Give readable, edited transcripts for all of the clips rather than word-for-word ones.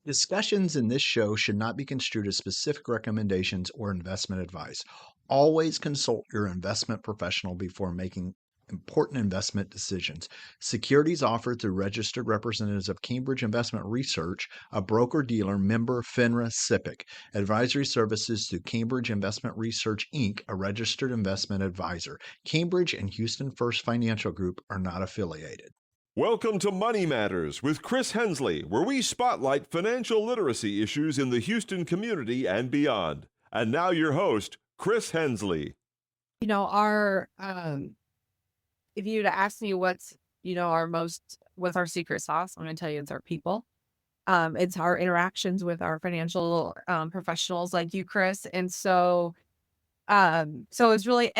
Discussions in this show should not be construed as specific recommendations or investment advice. Always consult your investment professional before making important investment decisions. Securities offered through registered representatives of Cambridge Investment Research, a broker-dealer member FINRA SIPC. Advisory services through Cambridge Investment Research, Inc., a registered investment advisor. Cambridge and Houston First Financial Group are not affiliated. Welcome to Money Matters with Chris Hensley, where we spotlight financial literacy issues in the Houston community and beyond. And now your host, Chris Hensley. You know, if you'd ask me what's our secret sauce, I'm going to tell you it's our people. It's our interactions with our financial professionals like you, Chris. And so it's really,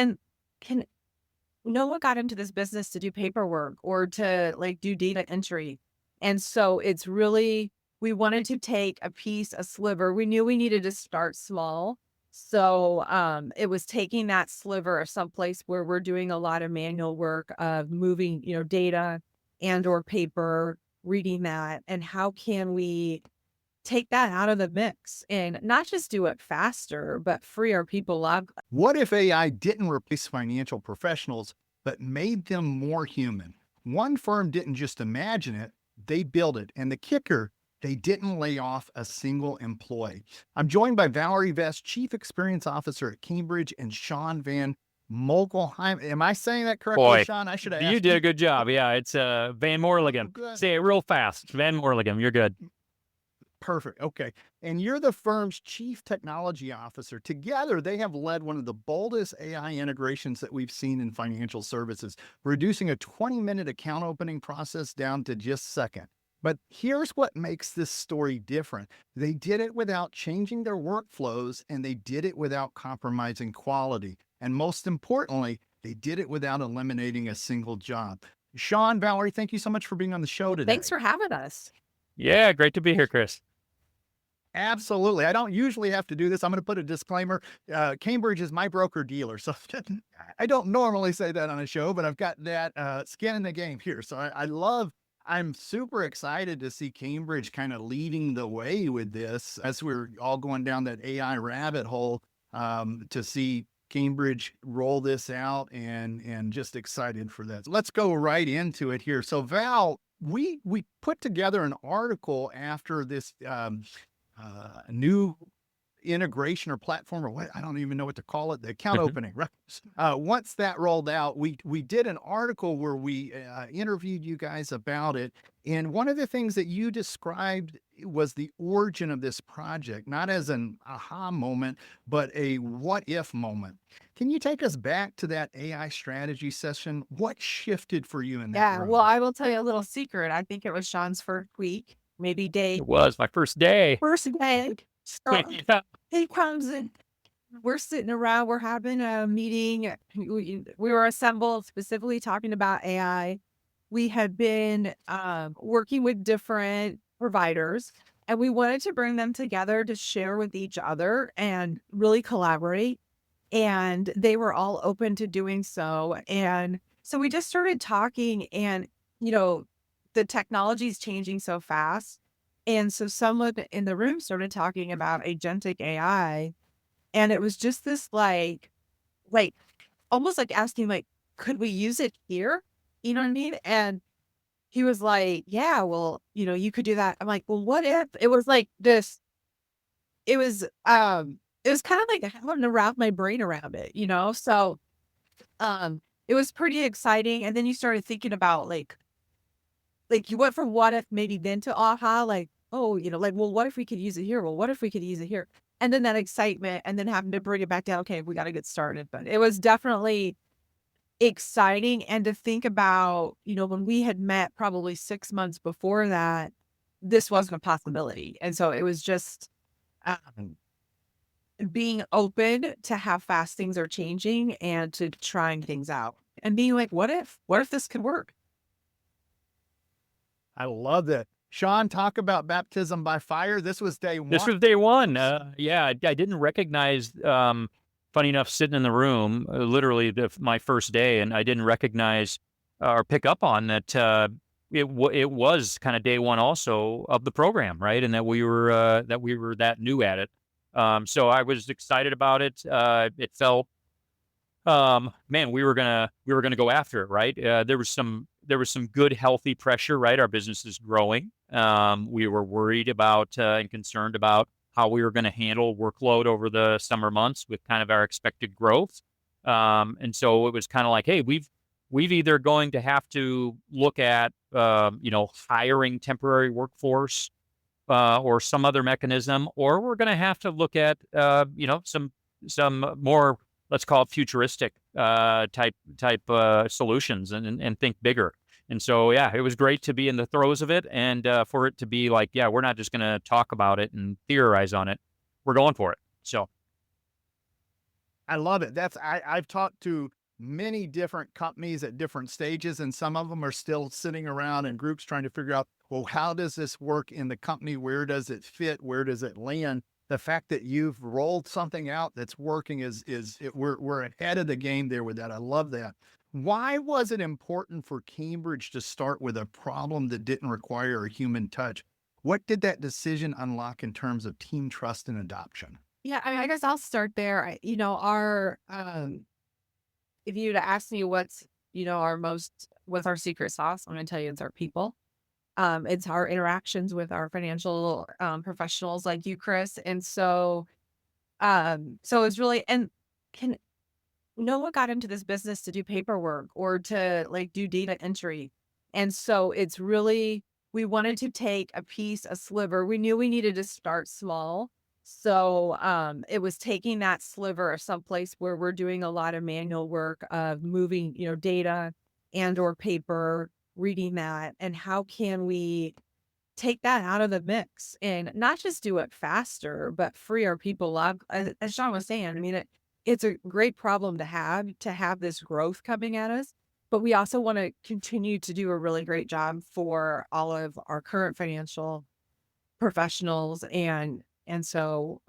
no one got into this business to do paperwork or to do data entry. And so it's really, we wanted to take a sliver. We knew we needed to start small. So it was taking that sliver of someplace where we're doing a lot of manual work of moving, data and or paper, reading that. And how can we take that out of the mix and not just do it faster, but free our people up? What if AI didn't replace financial professionals, but made them more human? One firm didn't just imagine it, they built it. And the kicker, they didn't lay off a single employee. I'm joined by Valarie Vest, Chief Experience Officer at Cambridge, and Sean Van Moorleghem. Am I saying that correctly, Boy, Sean? I should have you did a good job. Yeah, it's Van Moorleghem. Oh, say it real fast. Van Moorleghem, you're good. Perfect. Okay. And you're the firm's Chief Technology Officer. Together, they have led one of the boldest AI integrations that we've seen in financial services, reducing a 20-minute account opening process down to just a second. But here's what makes this story different. They did it without changing their workflows, and they did it without compromising quality. And most importantly, they did it without eliminating a single job. Sean, Valarie, thank you so much for being on the show today. Thanks for having us. Yeah, great to be here, Chris. Absolutely. I don't usually have to do this. I'm going to put a disclaimer. Cambridge is my broker dealer. So I don't normally say that on a show, but I've got that skin in the game here. So I'm super excited to see Cambridge kind of leading the way with this as we're all going down that AI rabbit hole, to see Cambridge roll this out and just excited for that. So let's go right into it here. So Val, we put together an article after this, new integration or platform or what, I don't even know what to call it, the account opening, right? Once that rolled out, we did an article where we interviewed you guys about it. And one of the things that you described was the origin of this project, not as an aha moment, but a what if moment. Can you take us back to that AI strategy session? What shifted for you in that? Yeah, room? well, I will tell you a little secret. I think it was Sean's first week, maybe day. It was my first day. Yeah. He comes in. We're sitting around. We're having a meeting. We were assembled specifically talking about AI. We had been working with different providers, and we wanted to bring them together to share with each other and really collaborate. And they were all open to doing so. And so we just started talking, and the technology is changing so fast. And so someone in the room started talking about agentic AI. And it was just this like almost like asking, could we use it here? You know what I mean? And he was like, yeah, well, you could do that. I'm like, well, what if it was like this? It was kind of like having to wrap my brain around it, So it was pretty exciting. And then you started thinking about you went from what if maybe then to aha, well, what if we could use it here? Well, what if we could use it here? And then that excitement, and then having to bring it back down. Okay, we got to get started. But it was definitely exciting. And to think about, when we had met probably 6 months before that, this wasn't a possibility. And so it was just being open to how fast things are changing and to trying things out and being like, what if this could work? I love that. Sean, talk about baptism by fire. This was day one. This was day one. Yeah, I didn't recognize, funny enough, sitting in the room, literally my first day, and I didn't recognize or pick up on that it was kind of day one also of the program, right? And that we were that new at it. So I was excited about it. It felt, man, we were gonna go after it, right? There was some good, healthy pressure, right? Our business is growing. We were worried about and concerned about how we were going to handle workload over the summer months with kind of our expected growth. And so it was kind of like, hey, we've either going to have to look at hiring temporary workforce or some other mechanism, or we're going to have to look at some more, let's call it futuristic type solutions and think bigger. And so, yeah, it was great to be in the throes of it and for it to be like, yeah, we're not just going to talk about it and theorize on it. We're going for it. So I love it. I've talked to many different companies at different stages, and some of them are still sitting around in groups trying to figure out, well, how does this work in the company? Where does it fit? Where does it land? The fact that you've rolled something out that's working we're ahead of the game there with that. I love that. Why was it important for Cambridge to start with a problem that didn't require a human touch? What did that decision unlock in terms of team trust and adoption? Yeah, I guess I'll start there. Our if you'd ask me what's our secret sauce, I'm gonna tell you it's our people. It's our interactions with our financial professionals like you, Chris. And so it's really, and can no one got into this business to do paperwork or to like do data entry. And so it's really, we wanted to take a sliver. We knew we needed to start small. So it was taking that sliver of someplace where we're doing a lot of manual work of moving, data and or paper, reading that, and how can we take that out of the mix and not just do it faster, but free our people up. As Sean was saying, I mean, it's a great problem to have this growth coming at us, but we also want to continue to do a really great job for all of our current financial professionals. And so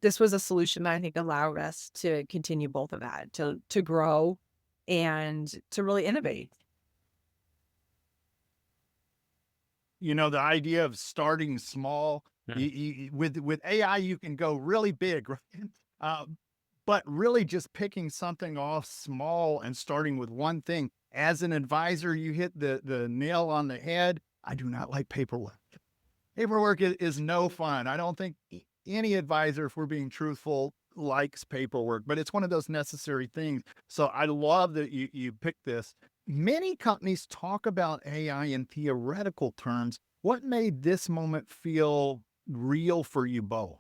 this was a solution that I think allowed us to continue both of that, to grow and to really innovate. The idea of starting small, with AI, you can go really big, right? But really just picking something off small and starting with one thing. As an advisor, you hit the nail on the head. I do not like paperwork. Paperwork is no fun. I don't think any advisor, if we're being truthful, likes paperwork, but it's one of those necessary things. So I love that you picked this. Many companies talk about AI in theoretical terms. What made this moment feel real for you both?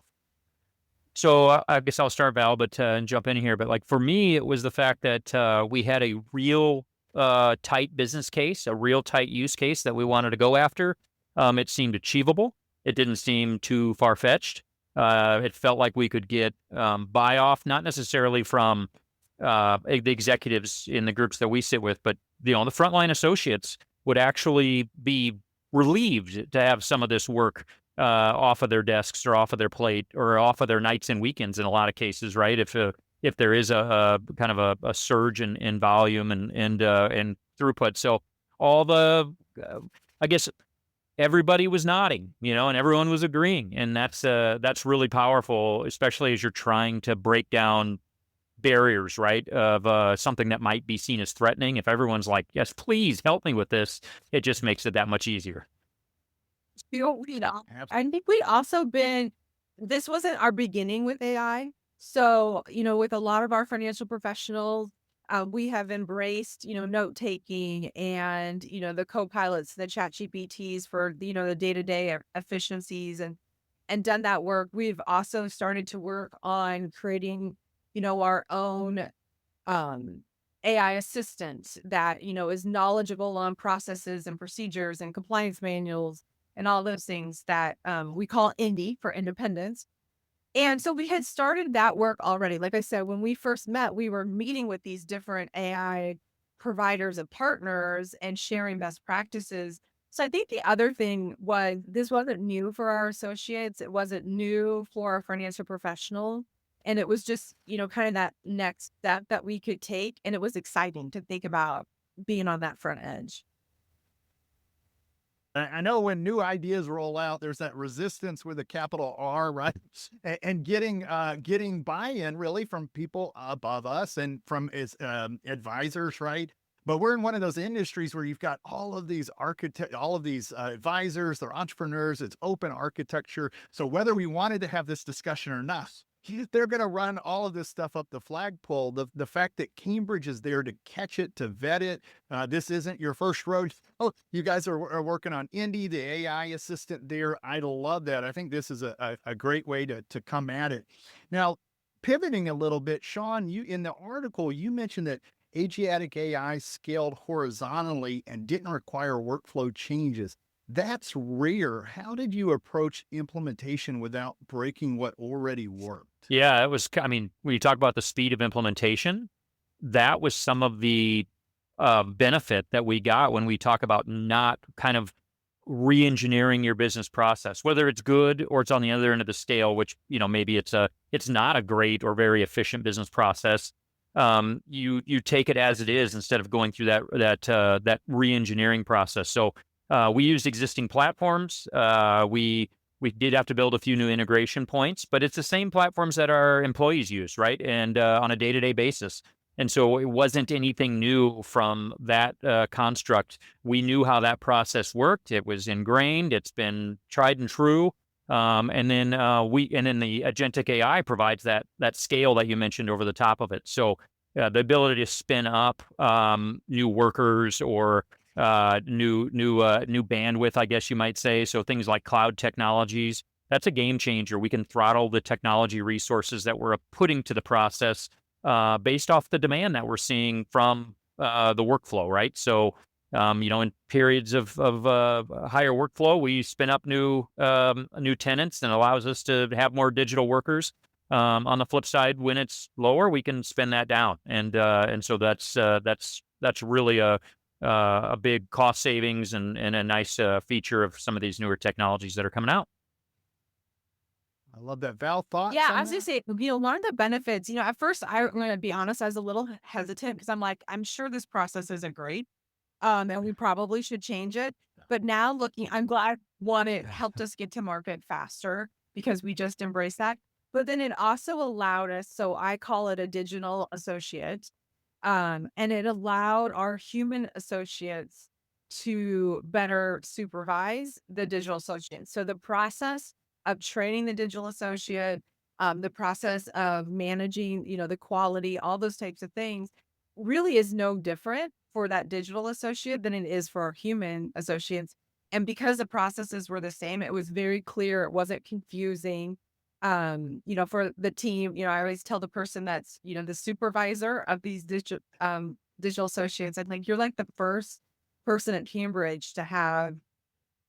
So I guess I'll start, Val, but and jump in here. But like for me, it was the fact that we had a real tight business case, a real tight use case that we wanted to go after. It seemed achievable. It didn't seem too far-fetched. It felt like we could get buy-off, not necessarily from the executives in the groups that we sit with, but the frontline associates would actually be relieved to have some of this work off of their desks or off of their plate or off of their nights and weekends in a lot of cases, right? If there is a kind of a surge in volume and throughput. So all I guess everybody was nodding, and everyone was agreeing. And that's really powerful, especially as you're trying to break down barriers, right, of something that might be seen as threatening. If everyone's like, yes, please help me with this, it just makes it that much easier. I think we'd also this wasn't our beginning with AI. So, with a lot of our financial professionals, we have embraced, note taking and, the co-pilots, the chat GPTs for, the day-to-day efficiencies and done that work. We've also started to work on creating, our own AI assistant that, is knowledgeable on processes and procedures and compliance manuals and all those things that we call Indy for independence. And so we had started that work already. Like I said, when we first met, we were meeting with these different AI providers and partners and sharing best practices. So I think the other thing was this wasn't new for our associates. It wasn't new for our financial professional. And it was just, kind of that next step that we could take. And it was exciting to think about being on that front edge. I know when new ideas roll out, there's that resistance with a capital R, right? And getting buy-in really from people above us and from advisors, right? But we're in one of those industries where you've got all of these advisors, they're entrepreneurs, it's open architecture. So whether we wanted to have this discussion or not, they're going to run all of this stuff up the flagpole. The fact that Cambridge is there to catch it, to vet it. This isn't your first road. Oh, you guys are working on Indy, the AI assistant there. I love that. I think this is a great way to come at it. Now, pivoting a little bit, Sean, you in the article, you mentioned that Asiatic AI scaled horizontally and didn't require workflow changes. That's rare. How did you approach implementation without breaking what already worked? Yeah, it was, I mean, when you talk about the speed of implementation, that was some of the benefit that we got when we talk about not kind of re-engineering your business process, whether it's good or it's on the other end of the scale, which, maybe it's not a great or very efficient business process. You take it as it is instead of going through that re-engineering process. So we used existing platforms. We did have to build a few new integration points, but it's the same platforms that our employees use, right? And on a day-to-day basis. And so it wasn't anything new from that construct. We knew how that process worked. It was ingrained. It's been tried and true. And then the agentic AI provides that scale that you mentioned over the top of it. So the ability to spin up new workers or new bandwidth, I guess you might say. So things like cloud technologies, that's a game changer. We can throttle the technology resources that we're putting to the process based off the demand that we're seeing from the workflow, right? So, in periods of higher workflow, we spin up new tenants and allows us to have more digital workers. On the flip side, when it's lower, we can spin that down, and so that's really a big cost savings and a nice feature of some of these newer technologies that are coming out. I love that. Val, thoughts Yeah, on I was gonna that? say, one of the benefits, at first I'm gonna be honest, I was a little hesitant because I'm like, I'm sure this process isn't great. And we probably should change it. But now looking, I'm glad one, it helped us get to market faster because we just embraced that. But then it also allowed us, so I call it a digital associate. And it allowed our human associates to better supervise the digital associate. So the process of training the digital associate, the process of managing, the quality, all those types of things really is no different for that digital associate than it is for our human associates. And because the processes were the same, it was very clear. It wasn't confusing. For the team, I always tell the person that's, the supervisor of these digital associates, I'm like, you're like the first person at Cambridge to have,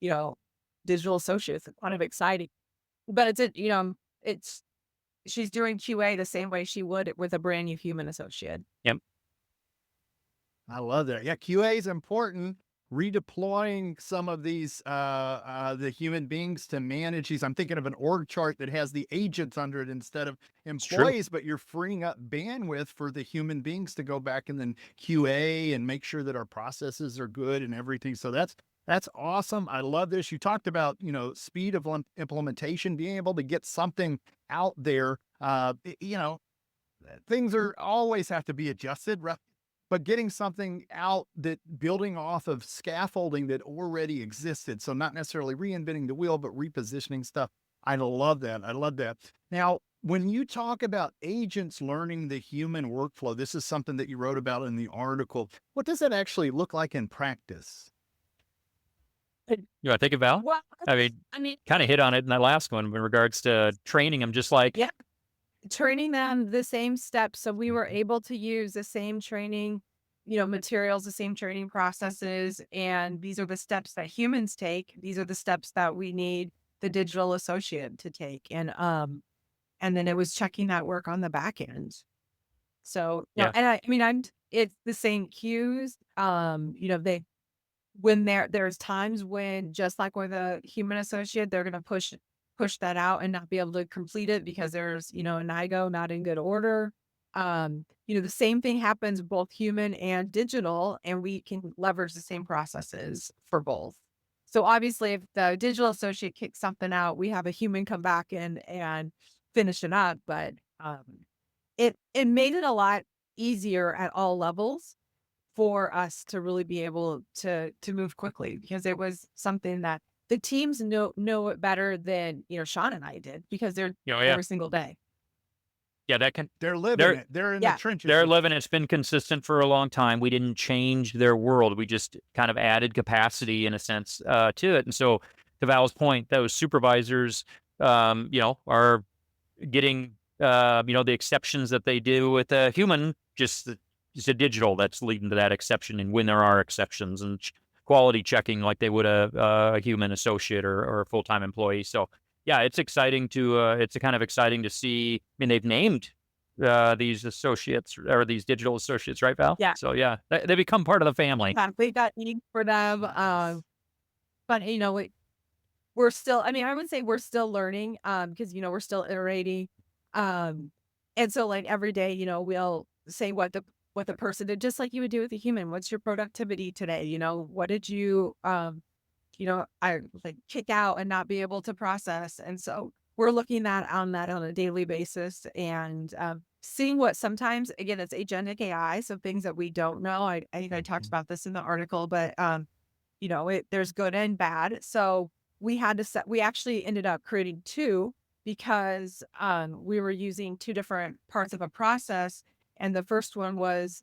you know, digital associates. It's kind of exciting, but it's she's doing QA the same way she would with a brand new human associate. Yep. I love that. Yeah, QA is important. Redeploying some of these the human beings to manage these. I'm thinking of an org chart that has the agents under it instead of It's true. employees, but you're freeing up bandwidth for the human beings to go back and then QA and make sure that our processes are good and everything. So that's awesome. I love this. You talked about, speed of implementation, being able to get something out there. Things are always have to be adjusted, right? But getting something out that building off of scaffolding that already existed. So not necessarily reinventing the wheel, but repositioning stuff. I love that. I love that. Now, when you talk about agents learning the human workflow, this is something that you wrote about in the article. What does that actually look like in practice? You want to take it, Val? Well, I mean, kind of hit on it in that last one in regards to training them, just like, yeah, training them the same steps. So we were able to use the same training, materials, the same training processes. And these are the steps that humans take. These are the steps that we need the digital associate to take. And then it was checking that work on the back end. So, yeah, and it's the same cues. There's times when, just like with a human associate, they're going to push that out and not be able to complete it because there's, a NIGO not in good order. The same thing happens both human and digital, and we can leverage the same processes for both. So obviously, if the digital associate kicks something out, we have a human come back in and finish it up. But it made it a lot easier at all levels for us to really be able to move quickly, because it was something that the teams know it better than Sean and I did, because they're Yeah. every single day. Yeah, that can They're living they're it. They're in the Yeah. trenches. they're with it. living. It's been consistent for a long time. We didn't change their world. We just kind of added capacity in a sense to it. And so, to Val's point, those supervisors, are getting the exceptions that they do with a human, just a digital that's leading to that exception, and when there are exceptions, and quality checking like they would a human associate or a full-time employee. So yeah, it's exciting to it's kind of exciting to see. I mean, they've named these associates or these digital associates, right, Val? Yeah. So yeah, they become part of the family. We've got need for them. But we're still, I mean, I would say we're still learning, because we're still iterating. And so like every day, we'll say what the person did, just like you would do with a human. What's your productivity today? What did you I like kick out and not be able to process? And so we're looking on a daily basis, and seeing what sometimes, again, it's agentic AI, so things that we don't know. I think I talked about this in the article, but there's good and bad. So we actually ended up creating two, because we were using two different parts of a process. And the first one was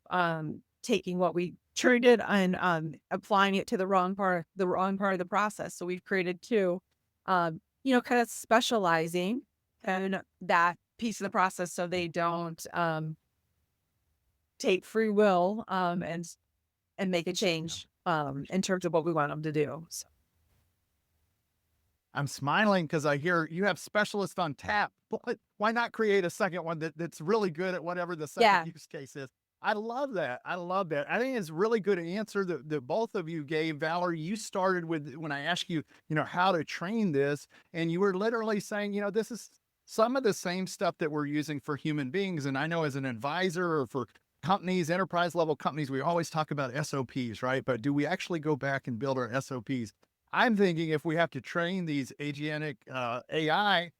taking what we treated and applying it to the wrong part of the process. So we've created two, kind of specializing in that piece of the process, so they don't take free will and make a change in terms of what we want them to do. So. I'm smiling because I hear you have specialists on tap. Why not create a second one that's really good at whatever the second use case is? I love that. I love that. I think it's a really good answer that both of you gave. Valarie, you started with, when I asked you, how to train this, and you were literally saying, this is some of the same stuff that we're using for human beings. And I know as an advisor or for companies, enterprise level companies, we always talk about SOPs, right? But do we actually go back and build our SOPs? I'm thinking if we have to train these agentic AI,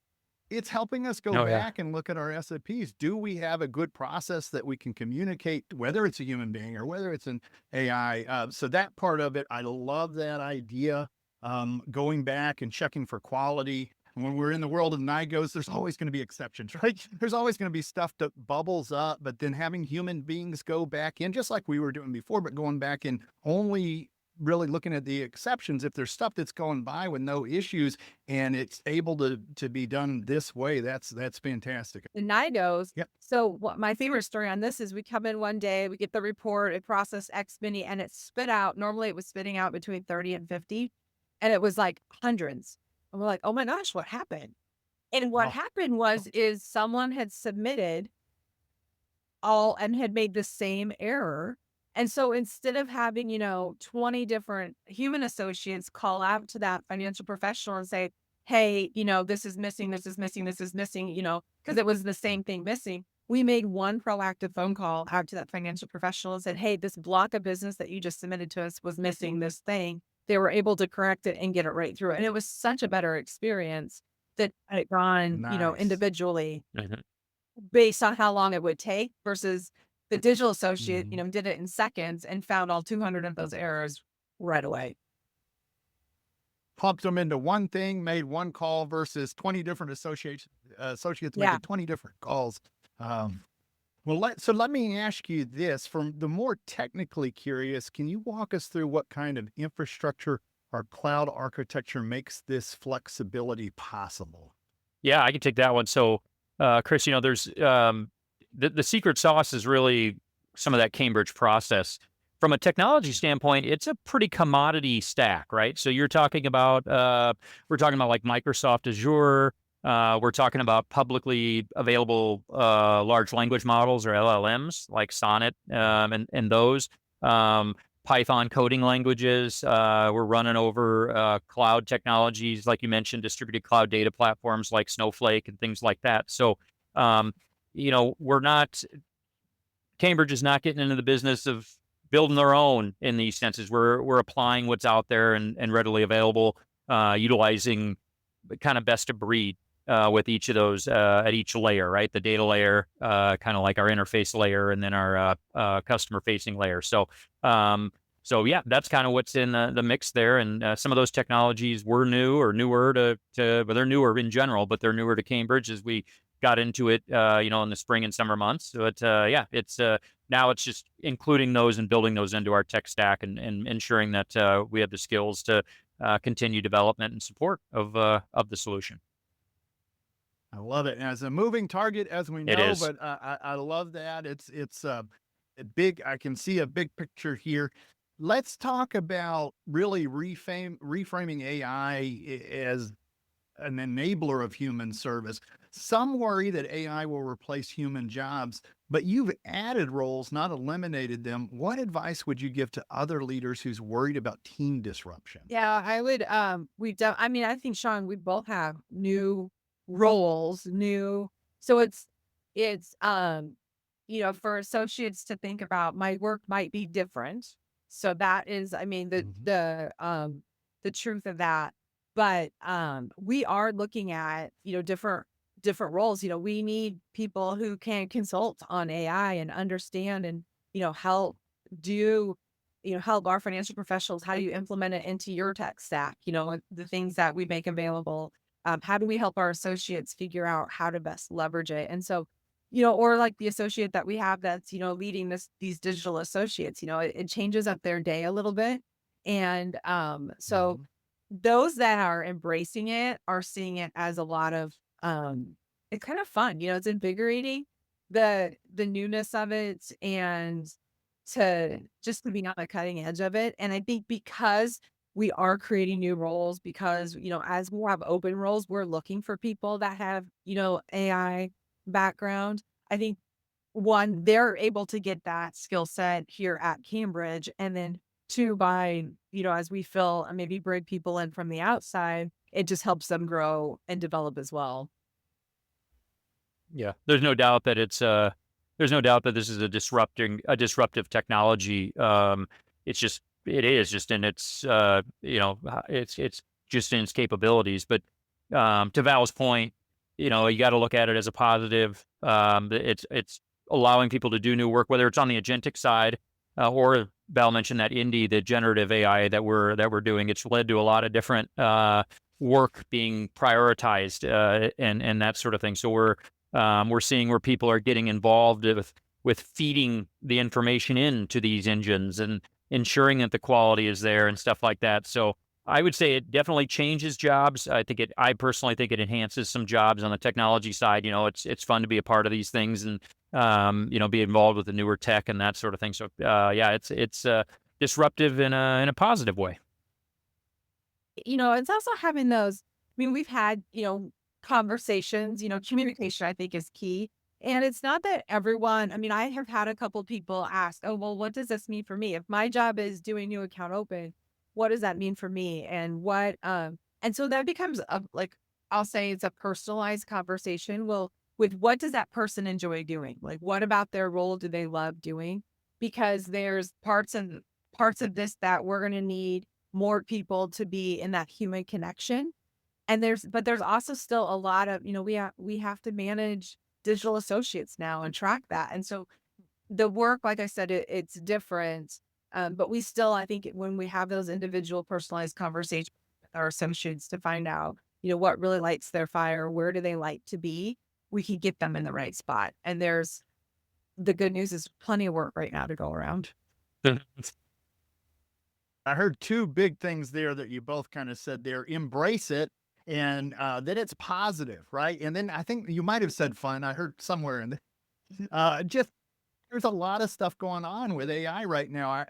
it's helping us go back and look at our SOPs. Do we have a good process that we can communicate, whether it's a human being or whether it's an AI? So that part of it, I love that idea. Going back and checking for quality. And when we're in the world of NIGOs, there's always going to be exceptions, right? There's always going to be stuff that bubbles up, but then having human beings go back in, just like we were doing before, but going back and only really looking at the exceptions. If there's stuff that's going by with no issues and it's able to be done this way, that's fantastic. The NIGOs. Yep. So my favorite story on this is we come in one day, we get the report, it processed X many, and it spit out. Normally it was spitting out between 30 and 50, and it was like hundreds. And we're like, oh my gosh, what happened? And what happened is someone had submitted all and had made the same error. And so instead of having, 20 different human associates call out to that financial professional and say, hey, this is missing, this is missing, this is missing, because it was the same thing missing, we made one proactive phone call out to that financial professional and said, hey, this block of business that you just submitted to us was missing this thing. They were able to correct it and get it right through. And it was such a better experience that had it gone, individually based on how long it would take versus the digital associate, did it in seconds and found all 200 of those errors right away. Pumped them into one thing, made one call versus 20 different associates making 20 different calls. So let me ask you this, from the more technically curious, can you walk us through what kind of infrastructure or cloud architecture makes this flexibility possible? Yeah, I can take that one. So, Chris, there's the secret sauce is really some of that Cambridge process. From a technology standpoint, it's a pretty commodity stack, right? So you're talking about, we're talking about like Microsoft Azure. We're talking about publicly available large language models or LLMs like Sonnet and those. Python coding languages. We're running over cloud technologies, like you mentioned, distributed cloud data platforms like Snowflake and things like that. So, Cambridge is not getting into the business of building their own in these senses. We're applying what's out there and readily available, utilizing kind of best of breed with each of those at each layer, right? The data layer, kind of like our interface layer, and then our customer facing layer. So yeah, that's kind of what's in the mix there. And some of those technologies were new or newer well, they're newer in general, but they're newer to Cambridge as we got into it, in the spring and summer months. But yeah, it's now it's just including those and building those into our tech stack and ensuring that we have the skills to continue development and support of the solution. I love it. As a moving target, as we know, It is. but I love that. It's a big. I can see a big picture here. Let's talk about really reframing AI as an enabler of human service. Some worry that AI will replace human jobs, but you've added roles, not eliminated them. What advice would you give to other leaders who's worried about team disruption? Yeah, I would, I mean, I think, Sean, we both have new roles, so it's for associates to think about my work might be different. So that is, I mean, the truth of that. But we are looking at, different roles. We need people who can consult on AI and understand and, help do, help our financial professionals. How do you implement it into your tech stack? The things that we make available. How do we help our associates figure out how to best leverage it? And so, or like the associate that we have that's, leading these digital associates, it changes up their day a little bit. And so Mhm. those that are embracing it are seeing it as a lot of it's kind of fun, it's invigorating, the newness of it, and to be on the cutting edge of it. And I think because we are creating new roles, because as we have open roles, we're looking for people that have AI background. I think one, they're able to get that skill set here at Cambridge, and then two, by as we fill and maybe bring people in from the outside, it just helps them grow and develop as well. Yeah, there's no doubt that there's no doubt that this is a disruptive technology. It is just in its it's just in its capabilities. But to Val's point, you got to look at it as a positive. It's allowing people to do new work, whether it's on the agentic side or Val mentioned that the generative AI that we're doing. It's led to a lot of different work being prioritized and that sort of thing. So we're seeing where people are getting involved with feeding the information into these engines and ensuring that the quality is there and stuff like that. So I would say it definitely changes jobs. I personally think it enhances some jobs on the technology side. It's fun to be a part of these things and be involved with the newer tech and that sort of thing. So yeah, it's disruptive in a positive way. It's also having those. I mean, we've had conversations. Communication, I think, is key. And it's not that everyone. I mean, I have had a couple people ask, "Oh, well, what does this mean for me? If my job is doing new account open, what does that mean for me?" And and so that becomes I'll say it's a personalized conversation. Well, with what does that person enjoy doing? Like, what about their role do they love doing? Because there's parts of this that we're going to need more people to be in that human connection. And there's also still a lot of, we have to manage digital associates now and track that. And so the work, like I said, it's different. But we still, I think when we have those individual personalized conversations with our associates to find out, what really lights their fire, where do they like to be, we can get them in the right spot. And the good news is plenty of work right now to go around. I heard two big things there that you both kind of said there. Embrace it, and that it's positive, right? And then I think you might have said fun. I heard somewhere in just there's a lot of stuff going on with AI right now.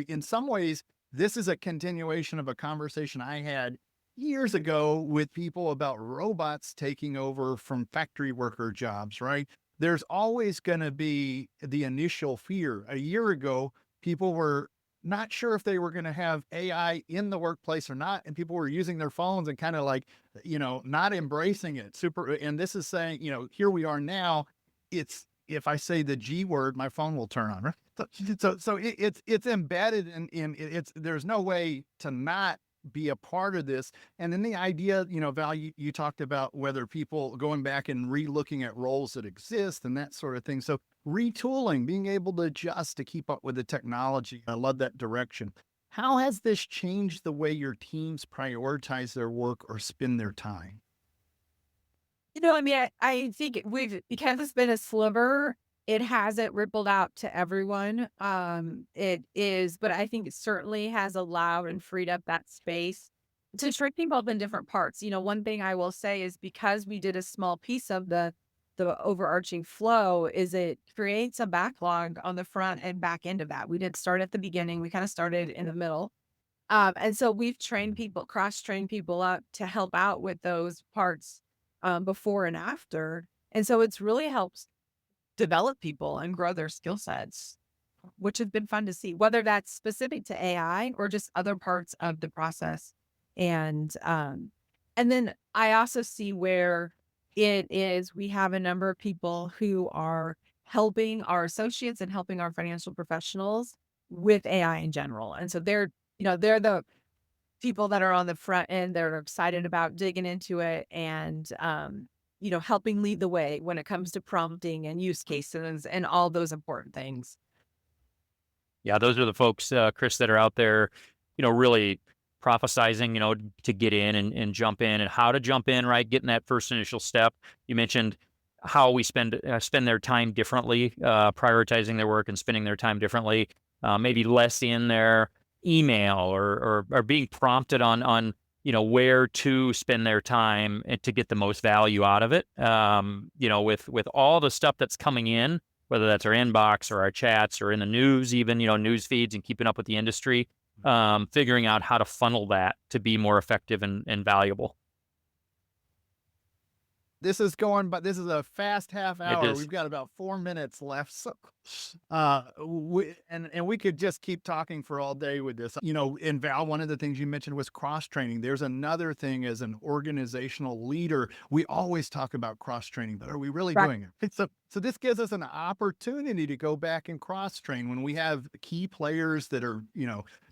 In some ways, this is a continuation of a conversation I had years ago with people about robots taking over from factory worker jobs, right? There's always going to be the initial fear. A year ago, people were not sure if they were going to have AI in the workplace or not. And people were using their phones and kind of not embracing it. And this is saying, here we are now. It's if I say the G word, my phone will turn on, right? It's embedded in it's, there's no way to not be a part of this. And then the idea, Val, you talked about whether people going back and re-looking at roles that exist and that sort of thing. So retooling, being able to adjust to keep up with the technology. I love that direction. How has this changed the way your teams prioritize their work or spend their time? I think because it's been a sliver, it hasn't rippled out to everyone. But I think it certainly has allowed and freed up that space to train people up in different parts. One thing I will say is because we did a small piece of the overarching flow is it creates a backlog on the front and back end of that. We didn't start at the beginning. We kind of started in the middle. And so we've trained people, cross-trained people up to help out with those parts before and after. And so it's really helps develop people and grow their skill sets, which has been fun to see, whether that's specific to AI or just other parts of the process. And then I also see where we have a number of people who are helping our associates and helping our financial professionals with AI in general. And so they're the people that are on the front end. They're excited about digging into it and, helping lead the way when it comes to prompting and use cases and all those important things. Yeah, those are the folks, Chris, that are out there, really prophesizing, to get in and jump in and how to jump in, right? Getting that first initial step. You mentioned how we spend their time differently, prioritizing their work and spending their time differently, maybe less in their email or being prompted on where to spend their time and to get the most value out of it. With all the stuff that's coming in, whether that's our inbox or our chats or in the news, even, news feeds and keeping up with the industry, figuring out how to funnel that to be more effective and valuable. This is a fast half hour. We've got about 4 minutes left. So, we could just keep talking for all day with this. And Val, one of the things you mentioned was cross training. There's another thing as an organizational leader. We always talk about cross training, but are we really doing it? So this gives us an opportunity to go back and cross train when we have key players that are,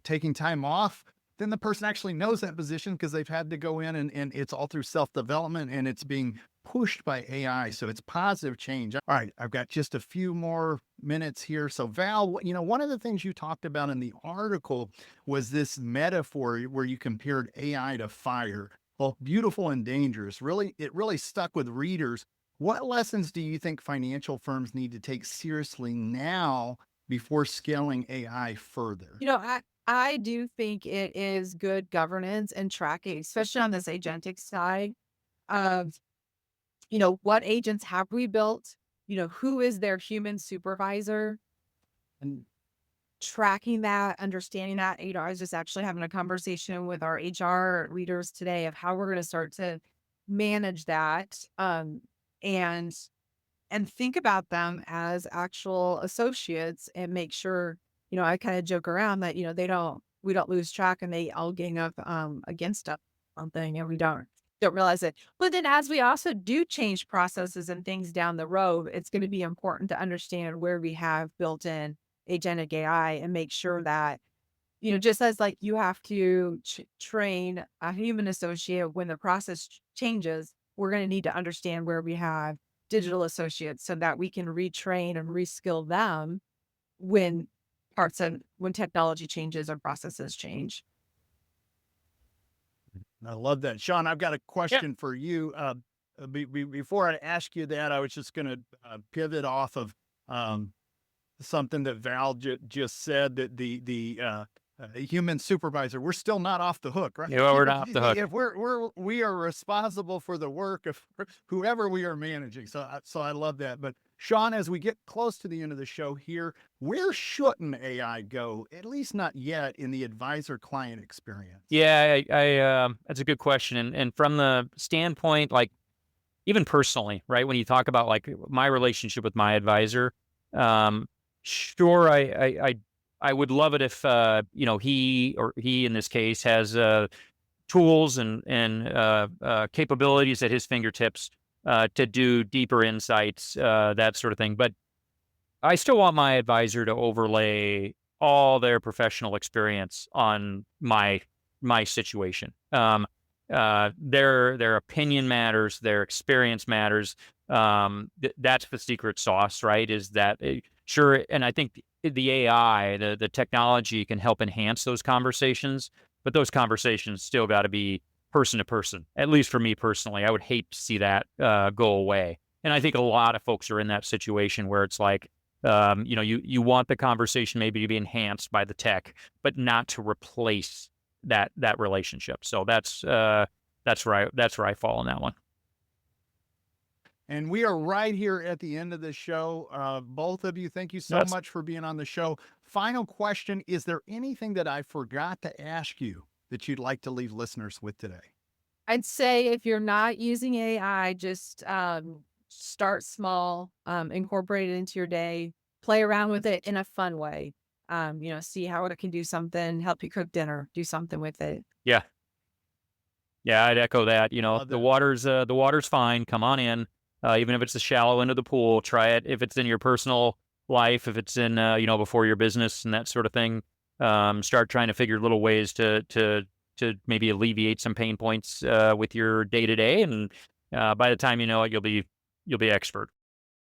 taking time off. Then the person actually knows that position because they've had to go in and it's all through self-development and it's being pushed by AI. So it's positive change. All right, I've got just a few more minutes here. So Val, one of the things you talked about in the article was this metaphor where you compared AI to fire, both beautiful and dangerous. It really stuck with readers. What lessons do you think financial firms need to take seriously now before scaling AI further? I do think it is good governance and tracking, especially on this agentic side of, what agents have we built? Who is their human supervisor? And tracking that, understanding that. I was just actually having a conversation with our HR leaders today of how we're going to start to manage that and think about them as actual associates and make sure, I kind of joke around that, we don't lose track and they all gang up against us something and we don't realize it. But then as we also do change processes and things down the road, it's going to be important to understand where we have built in agentic AI and make sure that, just as like you have to train a human associate when the process changes, we're going to need to understand where we have digital associates so that we can retrain and reskill them when technology changes or processes change. I love that. Sean, I've got a question for you. Before I ask you that, I was just going to pivot off of something that Val just said, that the human supervisor, we're still not off the hook, right? Yeah, we're not off the hook. If we are responsible for the work of whoever we are managing. So I love that. But Sean, as we get close to the end of the show here, where shouldn't AI go, at least not yet, in the advisor-client experience? Yeah, I that's a good question. And from the standpoint, like even personally, right, when you talk about like my relationship with my advisor, sure, I would love it if he in this case has tools and capabilities at his fingertips to do deeper insights, that sort of thing. But I still want my advisor to overlay all their professional experience on my situation. Their opinion matters, their experience matters. That's the secret sauce, right? Is that sure? And I think the AI, the technology, can help enhance those conversations, but those conversations still got to be person to person. At least for me personally, I would hate to see that go away. And I think a lot of folks are in that situation where it's like, you want the conversation maybe to be enhanced by the tech, but not to replace that relationship. So that's where I fall on that one. And we are right here at the end of the show. Both of you, thank you so much for being on the show. Final question: is there anything that I forgot to ask you that you'd like to leave listeners with today? I'd say if you're not using AI, just start small, incorporate it into your day, play around with it in a fun way. See how it can do something, help you cook dinner, do something with it. Yeah, I'd echo that. The water's fine. Come on in. Even if it's the shallow end of the pool, try it. If it's in your personal life, if it's in, before your business and that sort of thing, start trying to figure little ways to maybe alleviate some pain points with your day to day. And by the time you know it, you'll be expert.